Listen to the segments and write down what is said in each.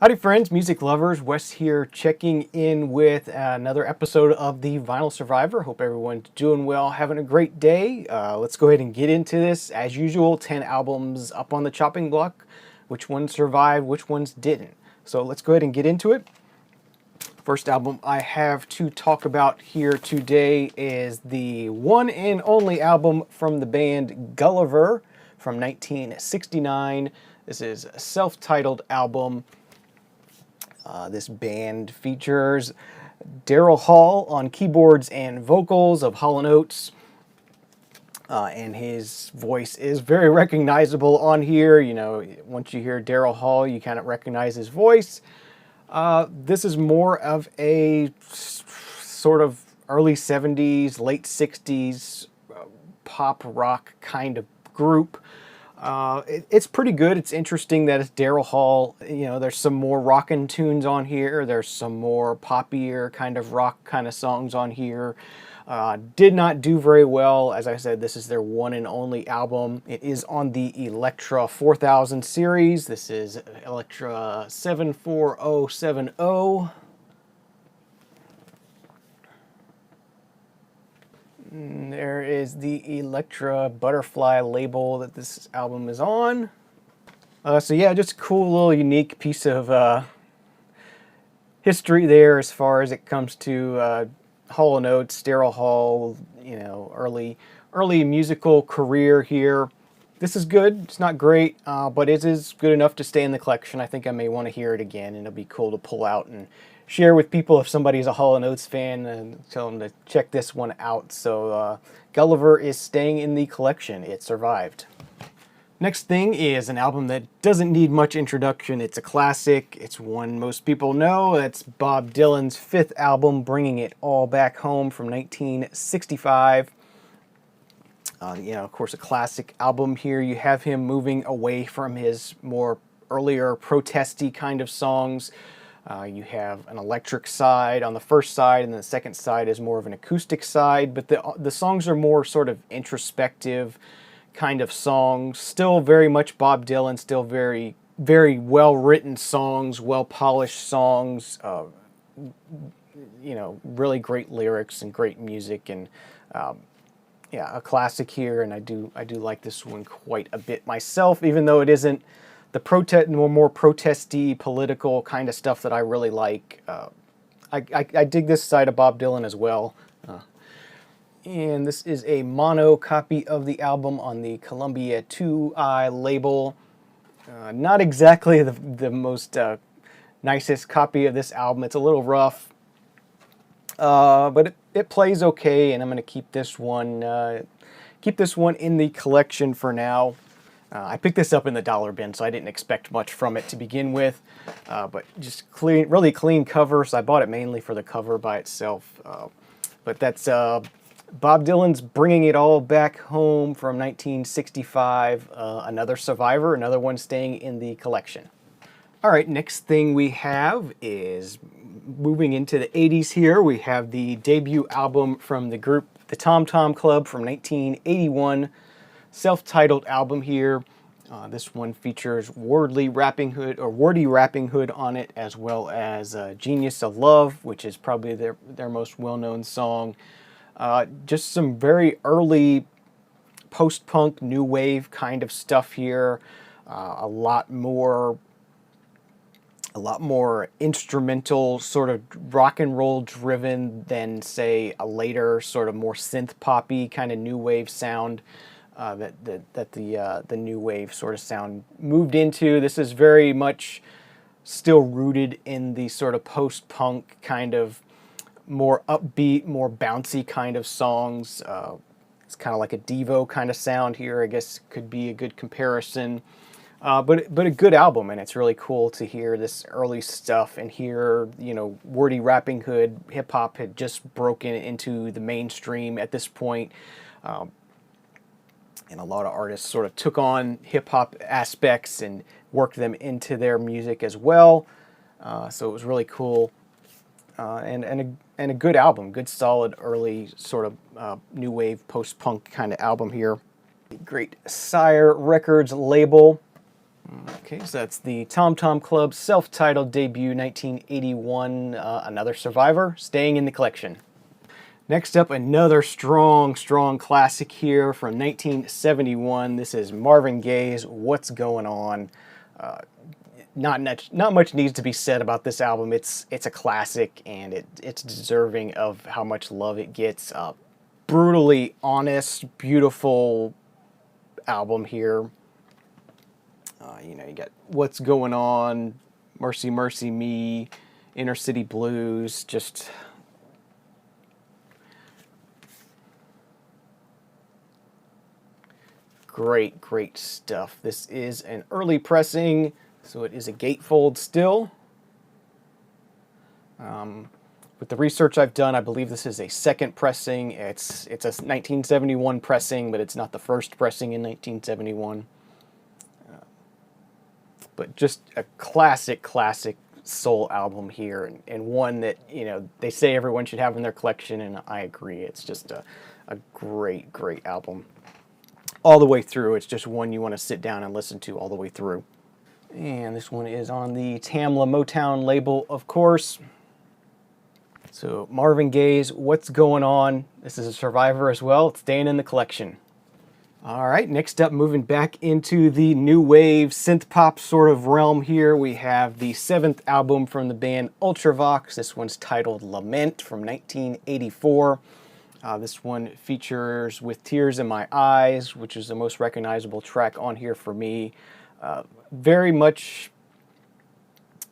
Howdy friends, music lovers, Wes here checking in with another episode of the Vinyl Survivor. Hope everyone's doing well, having a great day. Let's go ahead and get into this. As usual, 10 albums up on the chopping block. Which ones survived, which ones didn't. So let's go ahead and get into it. First album I have to talk about here today is the one and only album from the band Gulliver from 1969. This is a self-titled album. This band features Daryl Hall on keyboards and vocals of Hall & Oates. And his voice is very recognizable on here. You know, once you hear Daryl Hall, you kind of recognize his voice. This is more of a sort of early 70s, late 60s pop rock kind of group. It's pretty good. It's interesting that it's Daryl Hall. You know, there's some more rockin' tunes on here. There's some more poppier kind of rock kind of songs on here. Did not do very well. As I said, this is their one and only album. It is on the Elektra 4000 series. This is Elektra 74070. There is the Elektra Butterfly label that this album is on. So yeah, just a cool little unique piece of history there as far as it comes to Hall & Oates, Daryl Hall, you know, early musical career here. This is good. It's not great, but it is good enough to stay in the collection. I think I may want to hear it again, and it'll be cool to pull out and share with people if somebody's a Hall & Oates fan and tell them to check this one out. So Gulliver is staying in the collection. It survived. Next thing is an album that doesn't need much introduction. It's a classic. It's one most people know. It's Bob Dylan's fifth album, Bringing It All Back Home from 1965. You know, of course, a classic album here. You have him moving away from his more earlier protesty kind of songs. You have an electric side on the first side, and the second side is more of an acoustic side, but the songs are more sort of introspective kind of songs. Still very much Bob Dylan, still very, very well-written songs, well-polished songs, you know, really great lyrics and great music, and yeah, a classic here, and I do like this one quite a bit myself, even though it isn't the more protesty, political kind of stuff that I really like. I dig this side of Bob Dylan as well. And this is a mono copy of the album on the Columbia 2i label. Not exactly the most nicest copy of this album. It's a little rough, but it plays okay, and I'm going to keep this one in the collection for now. I picked this up in the dollar bin, so I didn't expect much from it to begin with, but just really clean cover, so I bought it mainly for the cover by itself. But that's Bob Dylan's Bringing It All Back Home from 1965, another survivor, another one staying in the collection. All right, next thing we have is moving into the 80s here. We have the debut album from the group The Tom Tom Club from 1981. Self-titled album here. This one features Wardy Rapping Hood on it, as well as Genius of Love, which is probably their most well-known song. Just some very early post-punk, new wave kind of stuff here. A lot more instrumental, sort of rock and roll driven than, say, a later sort of more synth-poppy kind of new wave sound. That the new wave sort of sound moved into. This is very much still rooted in the sort of post-punk kind of more upbeat, more bouncy kind of songs. It's kind of like a Devo kind of sound here, I guess could be a good comparison. But a good album, and it's really cool to hear this early stuff and hear, you know, Wardy Rapping Hood. Hip-hop had just broken into the mainstream at this point. And a lot of artists sort of took on hip-hop aspects and worked them into their music as well. So it was really cool. And a good album, good solid early sort of new wave post-punk kind of album here. Great Sire Records label. Okay, so that's the Tom Tom Club self-titled debut 1981, Another Survivor, staying in the collection. Next up, another strong classic here from 1971. This is Marvin Gaye's What's Going On. Not much needs to be said about this album. It's a classic, and it's deserving of how much love it gets. Brutally honest, beautiful album here. You know, you got What's Going On, Mercy Mercy Me, Inner City Blues, just great stuff. This is an early pressing, so it is a gatefold still. With the research I've done, I believe this is a second pressing. It's a 1971 pressing, but it's not the first pressing in 1971. But just a classic soul album here, and one that, you know, they say everyone should have in their collection, and I agree. It's just a great album. All the way through, it's just one you want to sit down and listen to all the way through. And this one is on the Tamla Motown label, of course. So Marvin Gaye's What's Going On. This is a Survivor as well. It's staying in the collection. All right, next up, moving back into the new wave synth-pop sort of realm here, we have the 7th album from the band Ultravox. This one's titled Lament from 1984. This one features With Tears in My Eyes, which is the most recognizable track on here for me. Very much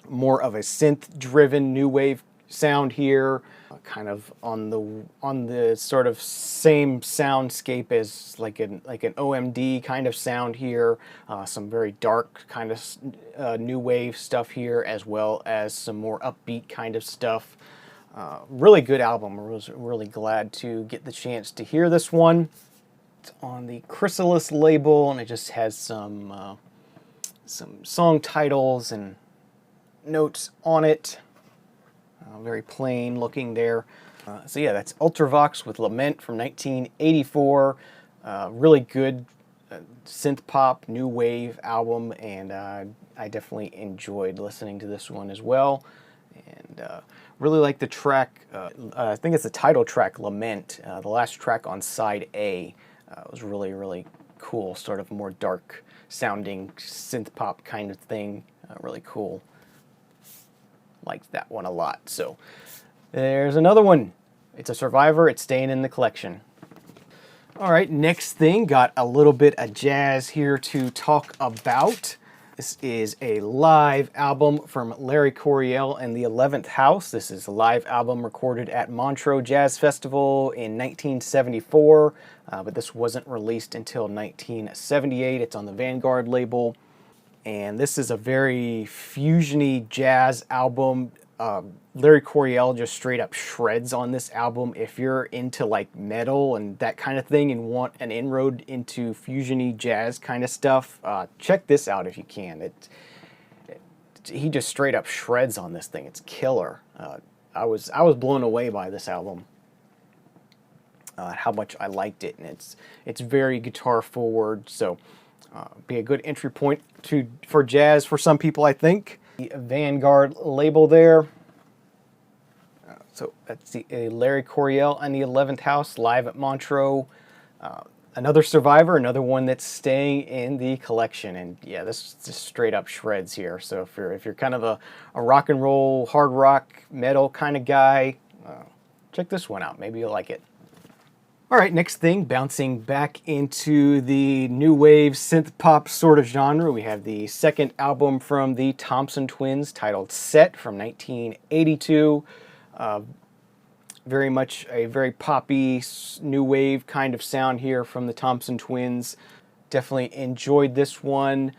more of a synth-driven new wave sound here, kind of on the sort of same soundscape as like an OMD kind of sound here. Some very dark kind of new wave stuff here, as well as some more upbeat kind of stuff. Really good album. I was really glad to get the chance to hear this one. It's on the Chrysalis label, and it just has some song titles and notes on it. Very plain looking there. So yeah, that's Ultravox with Lament from 1984. Really good synth pop, new wave album, and I definitely enjoyed listening to this one as well. And really like the track, I think it's the title track, Lament. The last track on side A was really cool, sort of more dark sounding synth pop kind of thing. Really cool. Liked that one a lot. So there's another one. It's a Survivor. It's staying in the collection. All right, next thing, got a little bit of jazz here to talk about. This is a live album from Larry Coryell and the 11th House. This is a live album recorded at Montreux Jazz Festival in 1974, but this wasn't released until 1978. It's on the Vanguard label. And this is a very fusion-y jazz album. Larry Coryell just straight up shreds on this album. If you're into like metal and that kind of thing and want an inroad into fusion-y jazz kind of stuff, check this out if you can. He just straight up shreds on this thing. It's killer. I was blown away by this album. How much I liked it, and it's very guitar forward. So. Be a good entry point for jazz for some people, I think. The Vanguard label there. So that's the Larry Coryell and the 11th House live at Montreux. Another Survivor, another one that's staying in the collection. And yeah, this just straight up shreds here. So if you're kind of a rock and roll, hard rock, metal kind of guy, check this one out. Maybe you'll like it. All right, next thing, bouncing back into the new wave synth pop sort of genre, we have the second album from the Thompson Twins titled Set from 1982. Very much a very poppy, new wave kind of sound here from the Thompson Twins. Definitely enjoyed this one.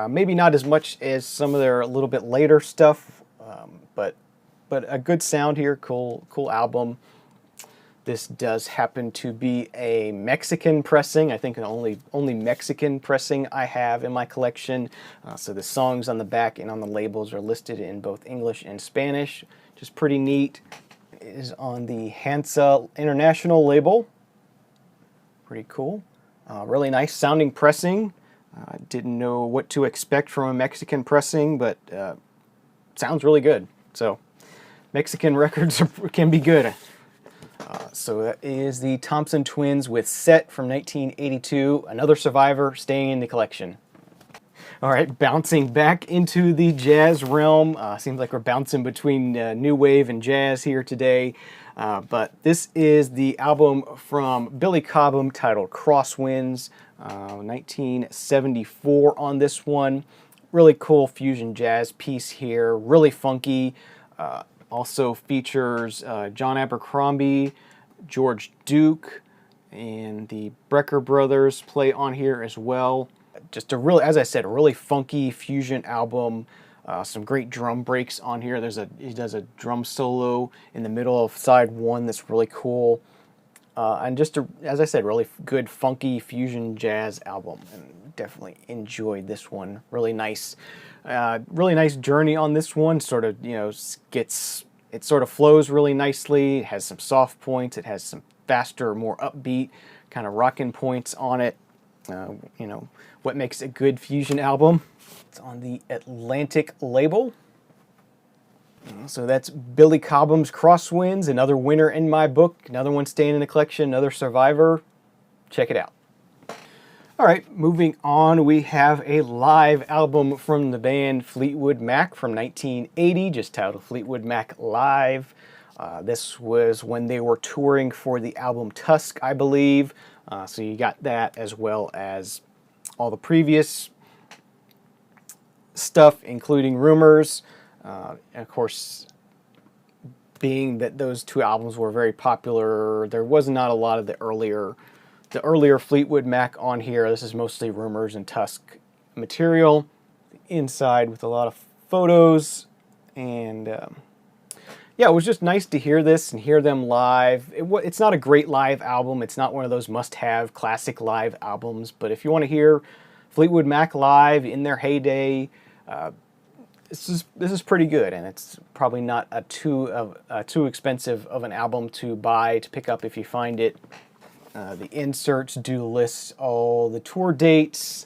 Maybe not as much as some of their a little bit later stuff, but a good sound here, cool album. This does happen to be a Mexican pressing. I think the only Mexican pressing I have in my collection. So the songs on the back and on the labels are listed in both English and Spanish, which is pretty neat. It is on the Hansa International label. Pretty cool. Really nice sounding pressing. I didn't know what to expect from a Mexican pressing, but sounds really good. So Mexican records can be good. So that is the Thompson Twins with Set from 1982. Another survivor staying in the collection. All right, bouncing back into the jazz realm. Seems like we're bouncing between new wave and jazz here today. But this is the album from Billy Cobham titled Crosswinds, 1974 on this one. Really cool fusion jazz piece here, really funky. Also features John Abercrombie, George Duke, and the Brecker brothers play on here as well. Just a really, as I said, a really funky fusion album. Some great drum breaks on here. He does a drum solo in the middle of side one that's really cool. And just, as I said, really good funky fusion jazz album. And definitely enjoyed this one. Really nice journey on this one. Sort of, it sort of flows really nicely. It has some soft points. It has some faster, more upbeat kind of rockin' points on it. What makes a good fusion album. It's on the Atlantic label. So that's Billy Cobham's Crosswinds, another winner in my book, another one staying in the collection, another survivor. Check it out. All right, moving on, we have a live album from the band Fleetwood Mac from 1980, just titled Fleetwood Mac Live. This was when they were touring for the album Tusk, I believe. So you got that as well as all the previous stuff, including Rumors. And of course, being that those two albums were very popular, there was not a lot of the earlier Fleetwood Mac on here. This is mostly Rumors and Tusk material. Inside with a lot of photos, and yeah, it was just nice to hear this and hear them live. It's not a great live album. It's not one of those must-have classic live albums, but if you want to hear Fleetwood Mac live in their heyday, this is pretty good, and it's probably not too expensive of an album to buy, to pick up if you find it. The inserts do list all the tour dates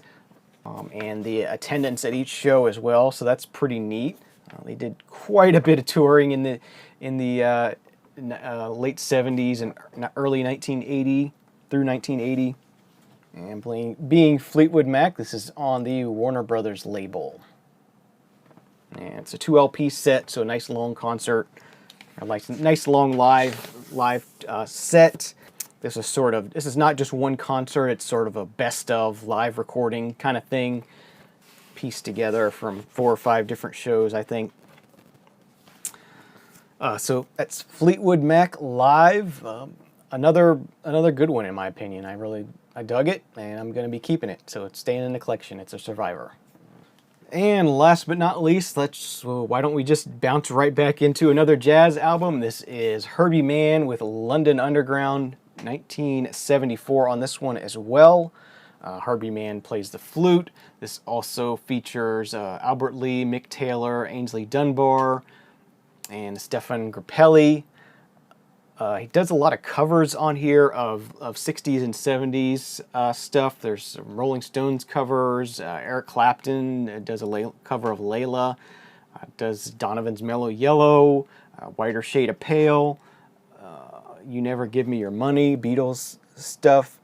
and the attendance at each show as well, so that's pretty neat. They did quite a bit of touring in the late 70s and early 1980 through 1980. And being Fleetwood Mac, this is on the Warner Brothers label. And it's a 2 LP set, so a nice long concert, a nice long live set. This is not just one concert, it's sort of a best of live recording kind of thing, pieced together from 4 or 5 different shows, I think. So that's Fleetwood Mac live. Another good one in my opinion. I dug it, and I'm going to be keeping it. So it's staying in the collection. It's a survivor. And last but not least, why don't we just bounce right back into another jazz album? This is Herbie Mann with London Underground, 1974 on this one as well. Herbie Mann plays the flute. This also features Albert Lee, Mick Taylor, Ainsley Dunbar, and Stefan Grappelli. He does a lot of covers on here of 60s and 70s stuff. There's some Rolling Stones covers. Eric Clapton does a cover of Layla. Does Donovan's Mellow Yellow, Whiter Shade of Pale, You Never Give Me Your Money, Beatles stuff.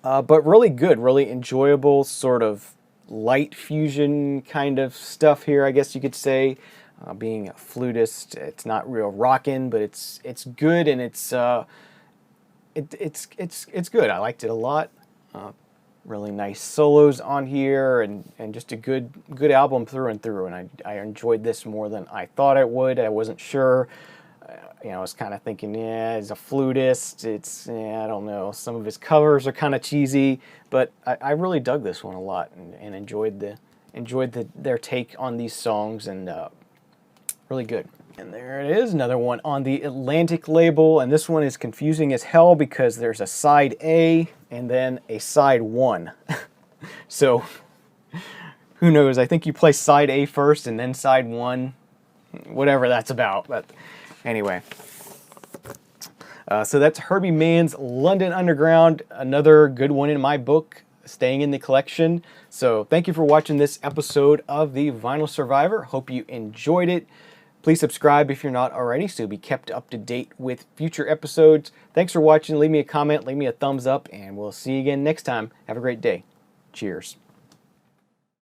But really good, really enjoyable, sort of light fusion kind of stuff here, I guess you could say. Being a flutist, it's not real rockin', but it's good, and it's good. I liked it a lot. Really nice solos on here, and just a good album through and through. And I enjoyed this more than I thought I would. I wasn't sure. I was kind of thinking, yeah, he's a flutist. I don't know. Some of his covers are kind of cheesy, but I really dug this one a lot, and enjoyed their take on these songs, and really good. And there it is, another one on the Atlantic label, and this one is confusing as hell because there's a side A and then a side 1. So, who knows? I think you play side A first and then side 1, whatever that's about. But anyway, so that's Herbie Mann's London Underground, another good one in my book, staying in the collection. So thank you for watching this episode of the Vinyl Survivor. Hope you enjoyed it. Please subscribe if you're not already so you'll be kept up to date with future episodes. Thanks for watching. Leave me a comment, leave me a thumbs up, and we'll see you again next time. Have a great day. Cheers.